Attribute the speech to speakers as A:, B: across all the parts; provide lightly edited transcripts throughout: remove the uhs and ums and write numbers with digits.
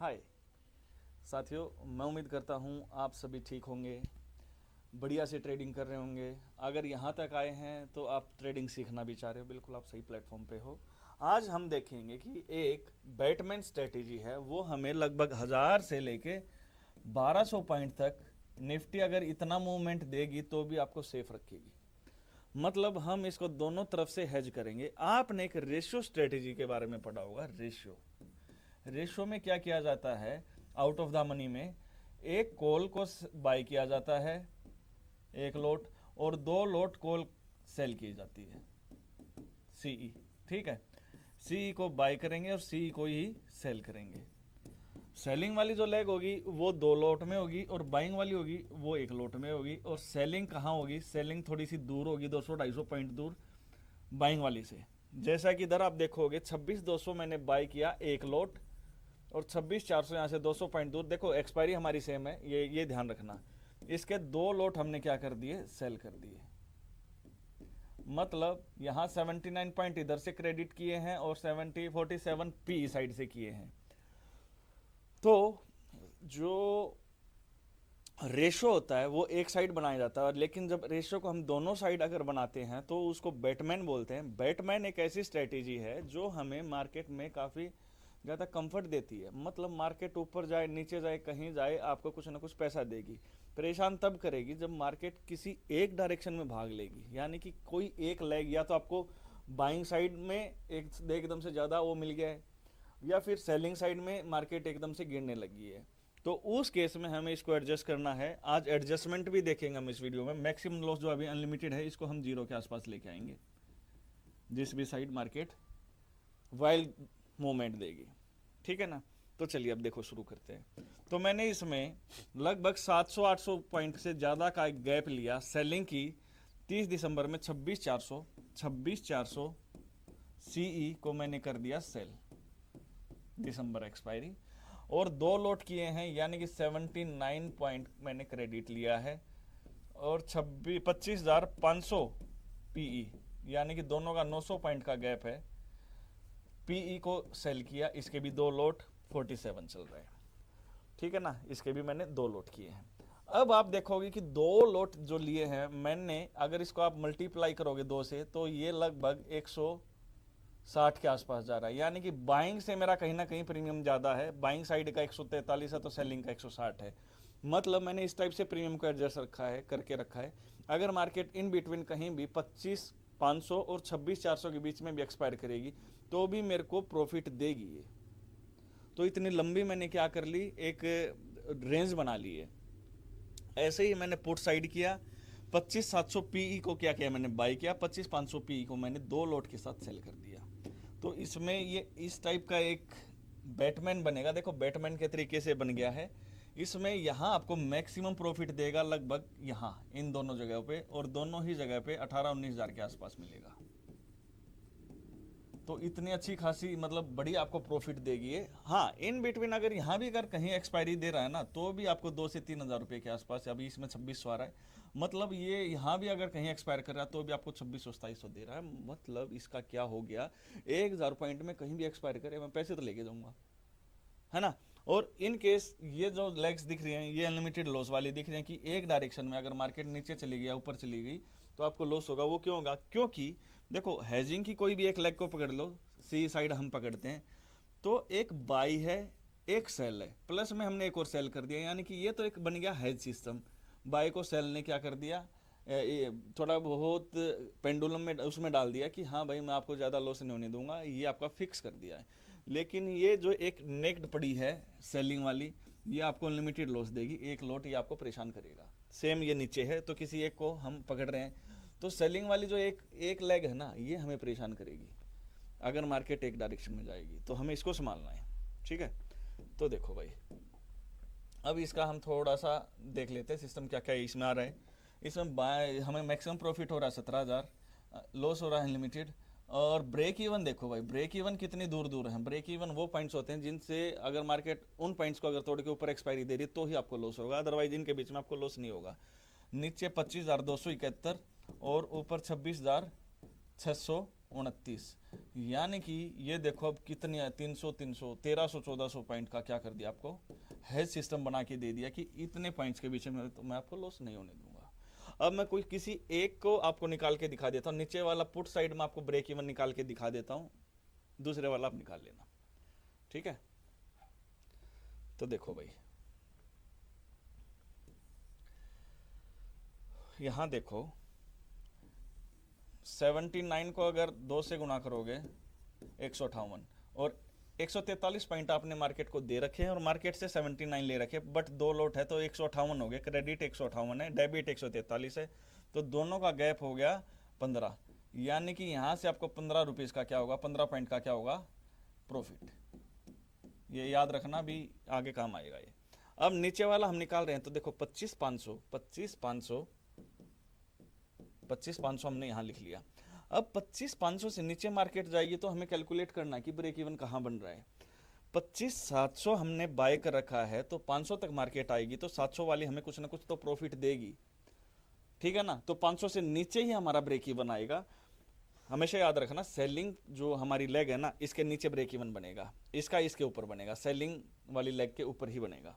A: हाय साथियों, मैं उम्मीद करता हूँ आप सभी ठीक होंगे, बढ़िया से ट्रेडिंग कर रहे होंगे। अगर यहाँ तक आए हैं तो आप ट्रेडिंग सीखना भी चाह रहे हो, बिल्कुल आप सही प्लेटफॉर्म पे हो। आज हम देखेंगे कि एक बैटमैन स्ट्रेटेजी है, वो हमें लगभग 1000 से लेके 1200 पॉइंट तक निफ्टी अगर इतना मूवमेंट देगी तो भी आपको सेफ रखेगी। मतलब हम इसको दोनों तरफ से हेज करेंगे। आपने एक रेशियो स्ट्रेटेजी के बारे में पढ़ा होगा। रेशियो रेशो में क्या किया जाता है, आउट ऑफ द मनी में एक कॉल को बाय किया जाता है, एक लोट, और 2 लोट कॉल सेल की जाती है, सीई। ठीक है, सीई को बाय करेंगे और सीई को ही सेल करेंगे। सेलिंग वाली जो लेग होगी वो 2 लोट में होगी और बाइंग वाली होगी वो 1 लोट में होगी। और सेलिंग कहाँ होगी, सेलिंग थोड़ी सी दूर होगी, 200-250 पॉइंट दूर बाइंग वाली से। जैसा कि इधर आप देखोगे 26,200 मैंने बाय किया 1 लोट, और 26,400 यहाँ से 200 पॉइंट दूर। देखो एक्सपायरी हमारी सेम है, ये ध्यान रखना। इसके 2 लोट हमने क्या कर दिए, सेल कर दिए। मतलब यहाँ 79 पॉइंट इधर से क्रेडिट किए हैं और 47 पी साइड से किए हैं। तो जो रेशो होता है वो एक साइड बनाया जाता है, लेकिन जब रेशो को हम दोनों साइड अगर बनाते हैं तो उसको बैटमैन बोलते हैं। बैटमैन एक ऐसी स्ट्रेटेजी है जो हमें मार्केट में काफ़ी ज़्यादा कंफर्ट देती है। मतलब मार्केट ऊपर जाए नीचे जाए कहीं जाए आपको कुछ ना कुछ पैसा देगी। परेशान तब करेगी जब मार्केट किसी एक डायरेक्शन में भाग लेगी, यानी कि कोई एक लेग या तो आपको बाइंग साइड में एकदम से ज़्यादा वो मिल गया है, या फिर सेलिंग साइड में मार्केट एकदम से गिरने लगी है। तो उस केस में हमें इसको एडजस्ट करना है। आज एडजस्टमेंट भी देखेंगे हम इस वीडियो में। मैक्सिमम लॉस जो अभी अनलिमिटेड है इसको हम 0 के आसपास लेके आएंगे, जिस भी साइड मार्केट वाइल्ड मूवमेंट देगी। ठीक है ना। तो चलिए अब देखो शुरू करते हैं। तो मैंने इसमें लगभग 700-800 पॉइंट से ज़्यादा का एक गैप लिया सेलिंग की 30 दिसंबर में। 26,400 सीई को मैंने कर दिया सेल, दिसंबर एक्सपायरी, और 2 लोट किए हैं, यानी कि 79 पॉइंट मैंने क्रेडिट लिया है, और 25,500 पीई, यानी कि दोनों का 900 पॉइंट का गैप है, पीई को सेल किया। इसके भी 2 लोट 47 चल रहे हैं। ठीक है ना, इसके भी मैंने 2 लोट किए हैं। अब आप देखोगे कि 2 लोट जो लिए हैं मैंने, अगर इसको आप मल्टीप्लाई करोगे 2 से तो ये लगभग 160 के आसपास जा रहा है। यानी कि बाइंग से मेरा कहीं ना कहीं प्रीमियम ज़्यादा है। बाइंग साइड का 143 है तो सेलिंग का 160 है। मतलब मैंने इस टाइप से प्रीमियम को एडजस्ट रखा है, करके रखा है। अगर मार्केट इन बिटवीन कहीं भी 25,500 और 26,400 के बीच में भी एक्सपायर करेगी तो भी मेरे को प्रॉफिट देगी ये। तो इतनी लंबी मैंने क्या कर ली, एक रेंज बना ली है। ऐसे ही मैंने पुट साइड किया। 25,700 पीई को क्या किया मैंने, बाई किया। 25,500 पीई को मैंने 2 लोट के साथ सेल कर दिया। तो इसमें ये इस टाइप का एक बैटमैन बनेगा। देखो बैटमैन के तरीके से बन गया है। इसमें यहाँ आपको मैक्सिमम प्रॉफिट देगा लगभग यहाँ इन दोनों जगहों पे, और दोनों ही जगह पे 18-19 हज़ार के आसपास मिलेगा। तो इतनी अच्छी खासी मतलब बड़ी आपको प्रॉफिट देगी ये। हाँ, इन बिटवीन अगर यहाँ भी अगर कहीं एक्सपायरी दे रहा है ना तो भी आपको 2 से 3 हज़ार रुपये के आसपास, अभी इसमें 2600 आ रहा है। मतलब ये यहाँ भी अगर कहीं एक्सपायर कर रहा है तो भी आपको 2600-2700 दे रहा है। मतलब इसका क्या हो गया, 1,000 पॉइंट में कहीं भी एक्सपायर करे मैं पैसे तो लेके जाऊँगा, है ना। और इन केस ये जो लेग्स दिख रही हैं ये अनलिमिटेड लॉस वाली दिख रही हैं कि एक डायरेक्शन में अगर मार्केट नीचे चली गई या ऊपर चली गई तो आपको लॉस होगा। वो क्यों होगा, क्योंकि देखो हेजिंग की कोई भी एक लेग को पकड़ लो, सी साइड हम पकड़ते हैं तो एक बाई है एक सेल है, प्लस में हमने एक और सेल कर दिया, यानी कि ये तो एक बन गया हेज सिस्टम। बाई को सेल ने क्या कर दिया, थोड़ा बहुत पेंडुलम में उसमें डाल दिया कि हाँ भाई मैं आपको ज़्यादा लॉस नहीं होने दूंगा, ये आपका फिक्स कर दिया है। लेकिन ये जो एक नेक्ड पड़ी है सेलिंग वाली, ये आपको अनलिमिटेड लॉस देगी। 1 लोट ये आपको परेशान करेगा। सेम ये नीचे है तो किसी एक को हम पकड़ रहे हैं, तो सेलिंग वाली जो एक एक लेग है ना ये हमें परेशान करेगी अगर मार्केट एक डायरेक्शन में जाएगी, तो हमें इसको संभालना है। ठीक है, तो देखो भाई अब इसका हम थोड़ा सा देख लेते हैं सिस्टम क्या क्या इसमें आ रहा है। इसमें बाय हमें मैक्सिमम प्रॉफिट हो रहा है 17,000, लॉस हो रहा है अनलिमिटेड। और ब्रेक इवन देखो भाई, ब्रेक इवन कितनी दूर दूर है। ब्रेक इवन वो पॉइंट्स होते हैं जिनसे अगर मार्केट उन पॉइंट्स को अगर तोड़ के ऊपर एक्सपायरी दे रही है तो ही आपको लॉस होगा, अदरवाइज इनके बीच में आपको लॉस नहीं होगा। नीचे 25,271 और ऊपर 26,600 29, यानी कि ये देखो अब कितनी 300 300 1300 1400 पॉइंट का क्या कर दिया आपको, हेज सिस्टम बना के दे दिया कि इतने पॉइंट्स के बीच में तो मैं आपको लॉस नहीं होने दूंगा। अब मैं कोई किसी एक को आपको निकाल के दिखा देता हूँ, नीचे वाला पुट साइड में आपको ब्रेक इवन निकाल के दिखा देता हूँ, दूसरे वाला आप निकाल लेना, ठीक है। तो देखो भाई, यहां देखो 79 को अगर 2 से गुना करोगे 158, और 143 पॉइंट आपने मार्केट को दे रखे हैं और मार्केट से 79 ले रखे, बट दो लोट है तो 158 हो गए, क्रेडिट 158 है, डेबिट 143 है, तो दोनों का गैप हो गया 15, यानी कि यहां से आपको 15 रुपीज़ का क्या होगा, 15 पॉइंट का क्या होगा, प्रॉफिट। ये याद रखना, भी आगे काम आएगा ये। अब नीचे वाला हम निकाल रहे हैं, तो देखो 25,500 25,500 25,500 हमने यहाँ लिख लिया। अब 25,500 से नीचे मार्केट जाएगी तो हमें कैलकुलेट करना है कि ब्रेक इवन कहाँ बन रहा है। 25,700 हमने बाय कर रखा है, तो 500 तक मार्केट आएगी तो 700 वाली हमें कुछ ना कुछ तो प्रॉफिट देगी, ठीक है ना। तो 500 से नीचे ही हमारा ब्रेक इवन आएगा। हमेशा याद रखना, सेलिंग जो हमारी लेग है ना, इसके नीचे ब्रेक इवन बनेगा, इसका इसके ऊपर बनेगा, सेलिंग वाली लेग के ऊपर ही बनेगा।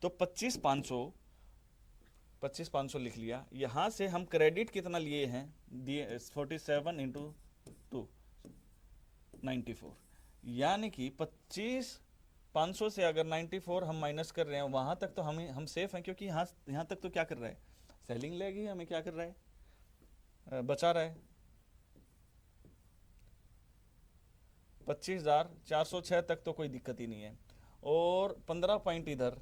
A: तो 25,500 लिख लिया। यहां से हम क्रेडिट कितना लिए हैं, दिए 47 इंटू 2 94, यानी कि 25,500 से अगर 94 हम माइनस कर रहे हैं, वहां तक तो हम सेफ हैं, क्योंकि यहाँ तक तो क्या कर रहा है, सेलिंग लेग ही हमें क्या कर रहा है, बचा रहा है। 25,406 तक तो कोई दिक्कत ही नहीं है, और 15 पॉइंट इधर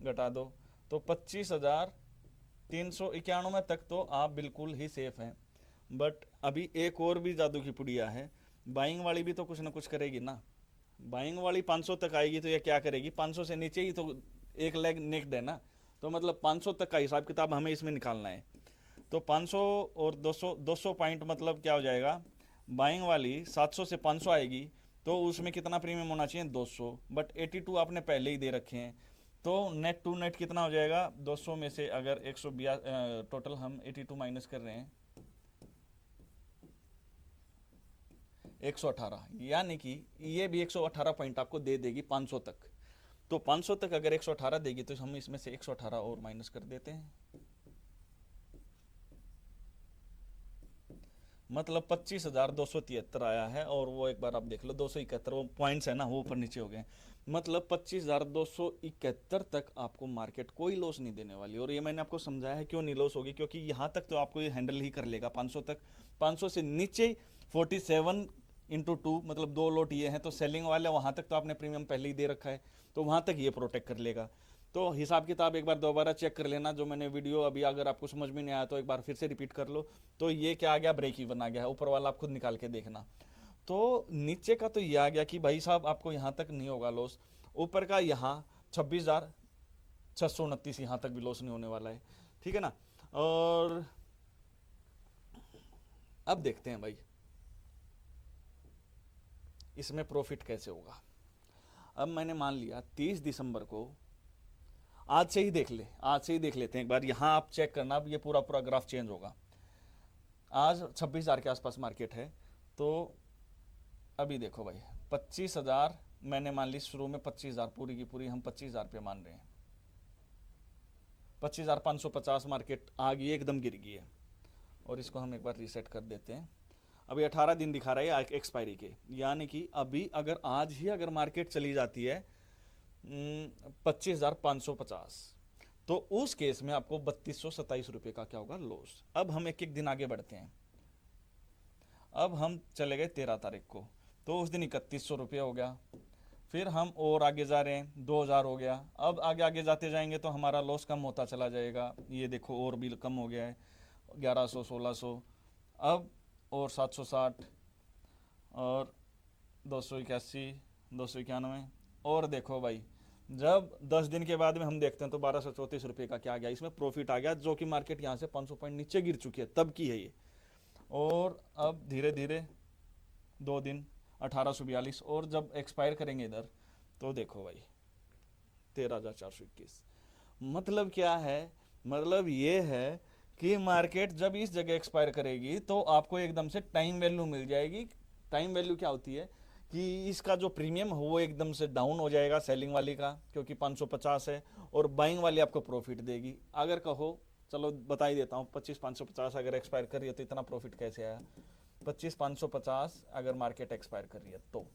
A: घटा दो तो 25,391 तक तो आप बिल्कुल ही सेफ हैं। बट अभी एक और भी जादू की पुड़िया है, बाइंग वाली भी तो कुछ ना कुछ करेगी ना। बाइंग वाली 500 तक आएगी तो ये क्या करेगी, 500 से नीचे ही तो एक लेग नेक्ड है ना, तो मतलब 500 तक का हिसाब किताब हमें इसमें निकालना है। तो 500 और 200 पॉइंट मतलब क्या हो जाएगा, बाइंग वाली 700 से 500 आएगी तो उसमें कितना प्रीमियम होना चाहिए, 200, बट 82 आपने पहले ही दे रखे हैं, तो नेट टू नेट कितना हो जाएगा, 200 में से अगर 120 टोटल हम 82 माइनस कर रहे हैं 118, यानी कि ये भी 118 पॉइंट आपको दे देगी 500 तक। तो 500 तक अगर 118 देगी तो हम इसमें से 118 और माइनस कर देते हैं, मतलब 25,273 आया है। और वो एक बार आप देख लो 271, वो पॉइंट्स है ना, वो ऊपर नीचे हो गए, मतलब 25,271 तक आपको मार्केट कोई लॉस नहीं देने वाली। और ये मैंने आपको समझाया है क्यों नहीं लॉस होगी, क्योंकि यहाँ तक तो आपको ये हैंडल ही कर लेगा 500 तक। 500 से नीचे 47 इंटू 2 मतलब 2 लोट ये हैं, तो सेलिंग वाले वहाँ तक तो आपने प्रीमियम पहले ही दे रखा है, तो वहाँ तक ये प्रोटेक्ट कर लेगा। तो हिसाब किताब एक बार दोबारा चेक कर लेना, जो मैंने वीडियो अभी अगर आपको समझ में नहीं आया तो एक बार फिर से रिपीट कर लो। तो ये क्या आ गया, ब्रेक इवन आ गया है, ऊपर वाला आप खुद निकाल के देखना। तो नीचे का तो ये आ गया कि भाई साहब आपको यहाँ तक नहीं होगा लॉस, ऊपर का यहाँ 26,629 यहाँ तक भी लॉस नहीं होने वाला है, ठीक है ना। और अब देखते हैं भाई इसमें प्रॉफिट कैसे होगा। अब मैंने मान लिया 30 दिसंबर को, आज से ही देख ले, आज से ही देख लेते हैं एक बार, यहाँ आप चेक करना, अब ये पूरा पूरा ग्राफ चेंज होगा। आज 26,000 के आसपास मार्केट है, तो अभी देखो भाई 25,000 मैंने मान ली शुरू में, 25,000 पूरी की पूरी हम 25,000 पे मान रहे हैं, 25,550 मार्केट आ गई, एकदम गिर गई है। और इसको हम एक बार रीसेट कर देते हैं। अभी 18 दिन दिखा रहा है एक्सपायरी के, यानी कि अभी अगर आज ही अगर मार्केट चली जाती है 25,550, तो उस केस में आपको 3,227 रुपये का क्या होगा, लॉस। अब हम एक एक दिन आगे बढ़ते हैं। अब हम चले गए 13 तारीख को, तो उस दिन 3,100 रुपये हो गया। फिर हम और आगे जा रहे हैं, 2,000 हो गया। अब आगे आगे जाते जाएंगे तो हमारा लॉस कम होता चला जाएगा, ये देखो और भी कम हो गया है, 1,100 1,600, अब और 760 और 281 291, और देखो भाई जब 10 दिन के बाद में हम देखते हैं तो 1,234 रुपये का क्या आ गया, इसमें प्रॉफिट आ गया, जो कि मार्केट यहाँ से 500 पॉइंट नीचे गिर चुकी है तब की है ये। और अब धीरे धीरे 2 दिन 1,842, और जब एक्सपायर करेंगे इधर तो देखो भाई 13,421। मतलब क्या है, मतलब ये है कि मार्केट जब इस जगह एक्सपायर करेगी तो आपको एकदम से टाइम वैल्यू मिल जाएगी। टाइम वैल्यू क्या होती है कि इसका जो प्रीमियम है वो एकदम से डाउन हो जाएगा सेलिंग वाली का, क्योंकि 550 है, और बाइंग वाली आपको प्रॉफिट देगी। अगर कहो, चलो बता ही देता हूँ, 25,550 अगर एक्सपायर कर रही है तो इतना प्रॉफिट कैसे आया। 25,550 अगर मार्केट एक्सपायर कर रही है तो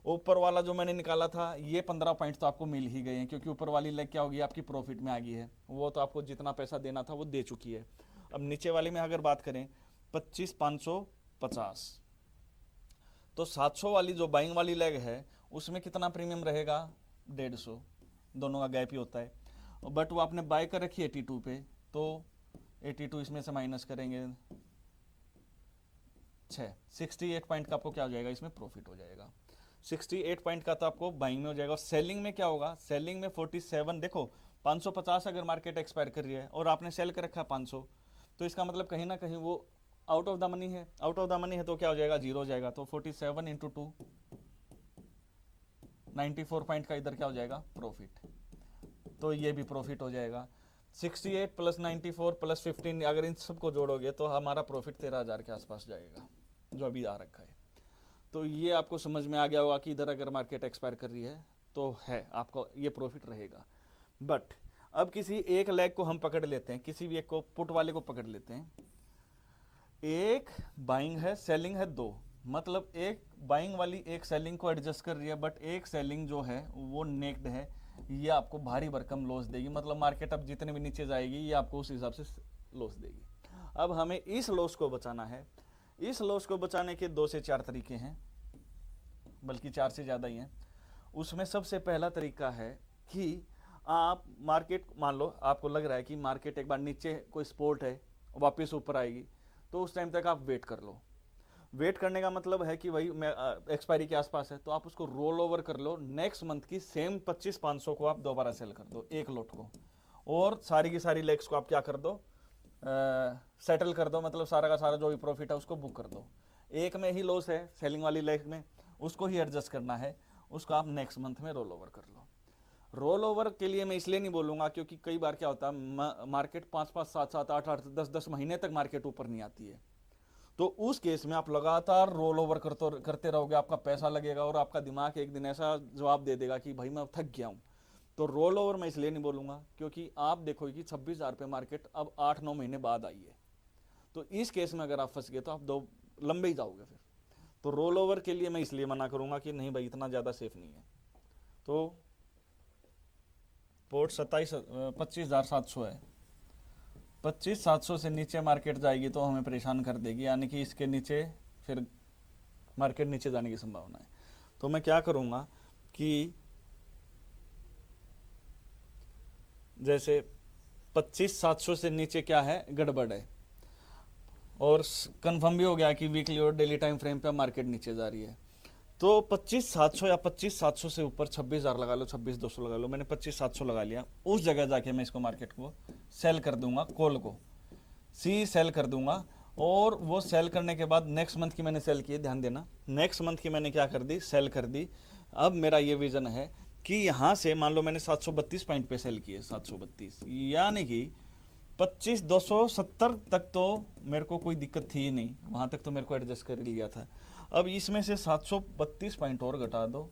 A: ऊपर वाला जो मैंने निकाला था ये 15 पॉइंट तो आपको मिल ही गए हैं, क्योंकि ऊपर वाली लेग क्या होगी आपकी प्रॉफिट में आ गई है, वो तो आपको जितना पैसा देना था वो दे चुकी है। अब नीचे वाली में अगर बात करें 25,550, तो 700 वाली जो बाइंग वाली लेग है उसमें कितना प्रीमियम रहेगा, 150, दोनों का गैप ही होता है। बट वो आपने बाय कर रखी है 82 पे, तो 82 इसमें से माइनस करेंगे 68 पॉइंट का आपको क्या हो जाएगा, इसमें प्रॉफिट हो जाएगा। 68 पॉइंट का तो आपको बाइंग में हो जाएगा। सेलिंग में क्या होगा, सेलिंग में 47, देखो 550 अगर मार्केट एक्सपायर कर रही है और आपने सेल कर रखा है 500, तो इसका मतलब कहीं ना कहीं वो आउट ऑफ द मनी है। आउट ऑफ द मनी है तो क्या हो जाएगा, जीरो हो जाएगा। तो 47 इंटू 2, 94 पॉइंट का इधर क्या हो जाएगा, प्रॉफिट। तो ये भी प्रॉफिट हो जाएगा। 68 प्लस 94 प्लस 15, अगर इन सबको जोड़ोगे तो हमारा प्रॉफिट 13,000 के आसपास जाएगा, जो अभी आ रखा है। तो ये आपको समझ में आ गया होगा कि इधर अगर मार्केट एक्सपायर कर रही है तो है आपको ये प्रॉफिट रहेगा। बट अब किसी एक लेग को हम पकड़ लेते हैं, किसी भी एक को, पुट वाले को पकड़ लेते हैं। एक बाइंग है, सेलिंग है दो, मतलब एक बाइंग वाली एक सेलिंग को एडजस्ट कर रही है, बट एक सेलिंग जो है वो नेक्ड है। ये आपको भारी भरकम लॉस देगी, मतलब मार्केट अब जितने भी नीचे जाएगी ये आपको उस हिसाब से लॉस देगी। अब हमें इस लॉस को बचाना है। इस लॉस को बचाने के 2 से 4 तरीके हैं, बल्कि 4 से ज़्यादा ही हैं। उसमें सबसे पहला तरीका है कि आप मार्केट, मान लो आपको लग रहा है कि मार्केट एक बार नीचे कोई सपोर्ट है वापस ऊपर आएगी, तो उस टाइम तक आप वेट कर लो। वेट करने का मतलब है कि वही एक्सपायरी के आसपास है तो आप उसको रोल ओवर कर लो, नेक्स्ट मंथ की सेम 25,500 को आप दोबारा सेल कर दो, एक लोट को, और सारी की सारी लेग्स को आप क्या कर दो, सेटल कर दो, मतलब सारा का सारा जो भी प्रॉफिट है उसको बुक कर दो। एक में ही लॉस है सेलिंग वाली लेग में, उसको ही एडजस्ट करना है, उसको आप नेक्स्ट मंथ में रोल ओवर कर लो। रोल ओवर के लिए मैं इसलिए नहीं बोलूँगा क्योंकि कई बार क्या होता है मार्केट 5-5, 7-7, 8-8, 10-10 महीने तक मार्केट ऊपर नहीं आती है, तो उस केस में आप लगातार रोल ओवर करते रहोगे, आपका पैसा लगेगा और आपका दिमाग एक दिन ऐसा जवाब दे देगा कि भाई मैं थक गया हूँ। तो रोल ओवर मैं इसलिए नहीं बोलूँगा क्योंकि आप देखोगे कि 26,000 पे मार्केट अब 8-9 महीने बाद आई है, तो इस केस में अगर आप फंस गए तो आप दो लंबे ही जाओगे फिर। तो रोल ओवर के लिए मैं इसलिए मना करूँगा कि नहीं भाई इतना ज़्यादा सेफ नहीं है। तो पोर्ट 25,700 है, 25,700 से नीचे मार्केट जाएगी तो हमें परेशान कर देगी, यानी कि इसके नीचे फिर मार्केट नीचे जाने की संभावना है। तो मैं क्या करूँगा कि जैसे 25,700 से नीचे क्या है, गड़बड़ है, और कंफर्म भी हो गया कि वीकली और डेली टाइम फ्रेम पे मार्केट नीचे जा रही है, तो 25,700 या 25,700 से ऊपर 26,000 लगा लो, 26,200 लगा लो, मैंने 25,700 लगा लिया, उस जगह जाके मैं इसको मार्केट को सेल कर दूंगा, कॉल को सी सेल कर दूंगा। और वो सेल करने के बाद नेक्स्ट मंथ की मैंने सेल की, ध्यान देना, नेक्स्ट मंथ की मैंने क्या कर दी, सेल कर दी। अब मेरा ये विजन है कि यहाँ से मान लो मैंने 732 पॉइंट पे सेल किए, 732, यानी कि 25,270 तक तो मेरे को कोई दिक्कत थी ही नहीं, वहाँ तक तो मेरे को एडजस्ट कर लिया था। अब इसमें से 732 पॉइंट और घटा दो,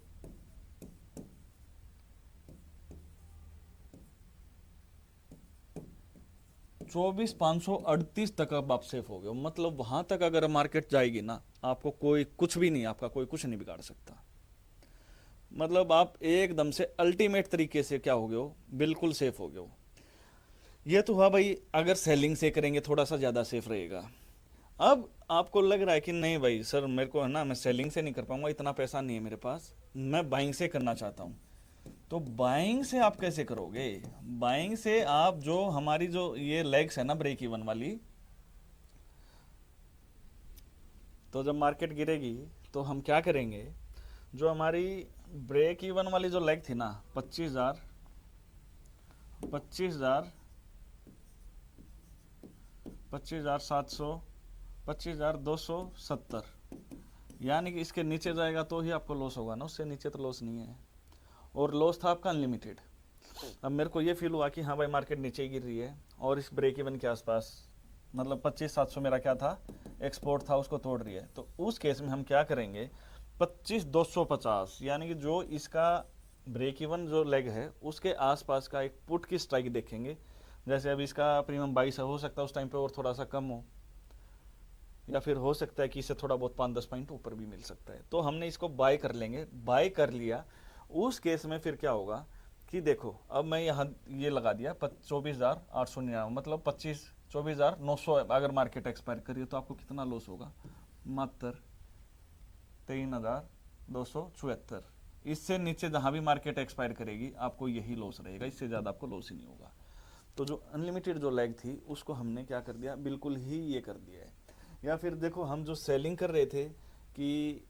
A: चौबीस 538 तक अब आप सेफ हो गए। मतलब वहां तक अगर मार्केट जाएगी ना, आपको कोई कुछ भी नहीं, आपका कोई कुछ नहीं बिगाड़ सकता। मतलब आप एकदम से अल्टीमेट तरीके से क्या हो गए हो, बिल्कुल सेफ हो गए हो। ये तो हुआ भाई अगर सेलिंग से करेंगे थोड़ा सा ज़्यादा सेफ रहेगा। अब आपको लग रहा है कि नहीं भाई सर मेरे को है ना, मैं सेलिंग से नहीं कर पाऊंगा, इतना पैसा नहीं है मेरे पास, मैं बाइंग से करना चाहता हूँ। तो बाइंग से आप कैसे करोगे, बाइंग से आप जो हमारी जो ये लेग्स है ना ब्रेक इवन वाली, तो जब मार्केट गिरेगी तो हम क्या करेंगे, जो हमारी ब्रेक इवन वाली जो लेग थी ना 25,000, 25,700, 25,270, यानी कि इसके नीचे जाएगा तो ही आपको लॉस होगा ना, उससे नीचे तो लॉस नहीं है, और लॉस था आपका अनलिमिटेड। अब मेरे को ये फील हुआ कि हाँ भाई मार्केट नीचे गिर रही है और इस ब्रेक इवन के आसपास मतलब 25,700 मेरा क्या था, एक्सपोर्ट था, उसको तोड़ रही है, तो उस केस में हम क्या करेंगे, 25,250 यानी कि जो इसका ब्रेक इवन जो लेग है उसके आसपास का एक पुट की स्ट्राइक देखेंगे। जैसे अब इसका प्रीमियम 22 है, हो सकता है उस टाइम पे और थोड़ा सा कम हो, या फिर हो सकता है कि इससे थोड़ा बहुत 5-10 पॉइंट ऊपर भी मिल सकता है। तो हमने इसको बाय कर लेंगे। बाय कर लिया, उस केस में फिर क्या होगा कि देखो अब मैं यहाँ ये लगा दिया 24,899, मतलब 24,900 अगर मार्केट एक्सपायर करिए तो आपको कितना लॉस होगा, मात्र 23,274। इससे नीचे जहाँ भी मार्केट एक्सपायर करेगी आपको यही लॉस रहेगा, इससे ज़्यादा आपको लॉस ही नहीं होगा। तो जो अनलिमिटेड जो लैग थी उसको हमने क्या कर दिया, बिल्कुल ही ये कर दिया है। या फिर देखो हम जो सेलिंग कर रहे थे कि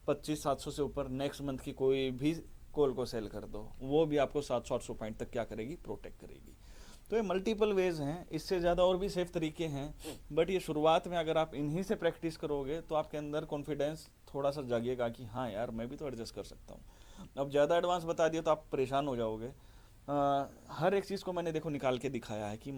A: 25,700 से ऊपर नेक्स्ट मंथ की कोई भी कॉल को सेल कर दो, वो भी आपको 700-800 पॉइंट तक क्या करेगी, प्रोटेक्ट करेगी। तो ये मल्टीपल वेज हैं, इससे ज़्यादा और भी सेफ तरीके हैं, बट ये शुरुआत में अगर आप इन्हीं से प्रैक्टिस करोगे तो आपके अंदर कॉन्फिडेंस थोड़ा सा जागिएगा कि हाँ यार मैं भी तो एडजस्ट कर सकता हूँ। अब ज़्यादा एडवांस बता दिया तो आप परेशान हो जाओगे। हर एक चीज़ को मैंने देखो निकाल के दिखाया है कि